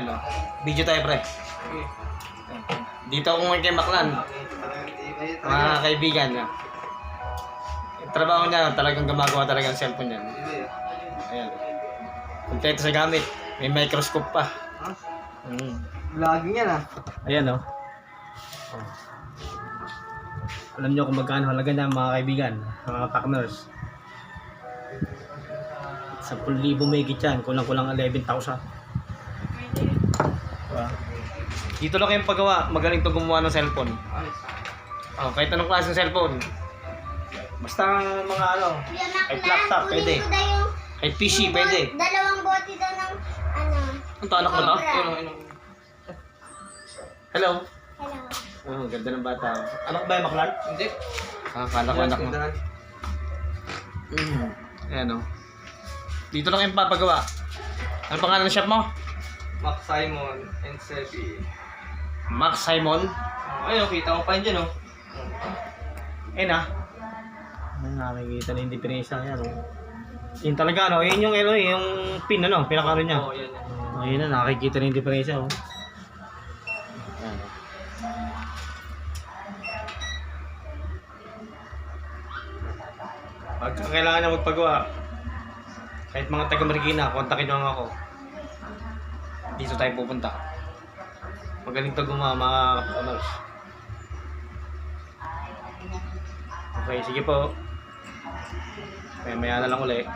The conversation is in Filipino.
Ayan o. Video tayo pre. Dito ako ngayon kay Maclan. Mga kaibigan. Yung trabaho niya, talagang gumagawa talaga ng cellphone niya. Ayan. Kompleto sa gamit. May microscope pa. Vlogging yan ah. Ayan o. Alam niyo kung magkano halaga niya mga kaibigan, mga partners. 10,000 may yan, kulang-kulang 11,000. Diba? Dito lang kayong paggawa, magaling to gumawa ng cellphone. Kahit anong klase ng cellphone. Basta mga ano, kahit laptop, pwede. Kahit PC, pwede. Dalawang bote daw ng ano. Ang to, anak mo to? Hello. Hello? Hello. Ganda ng bata. Anak ba yung Maclan? Hindi. Kala ko anak mo. Ayan o. Dito lang yung papagawa. Ano pangalan ng shop mo? Max Simon and Sebi. Max Simon. Ayun, kita mo pa yun dyan oh. Ayun ah. Nakikita na yung diferensya yan. Yun talaga ano, yun yung yung pin ano, pinakano niya. Oo, yan. Ayun na, nakikita na yung diferensya oh. Ayan. Pagka kailangan na magpagawa, kahit mga taga Marikina, kontakin nyo lang ako. Dito tayo pupunta. Magaling to gumawa mga kapatid. Okay, sige po. Maya na lang ulit.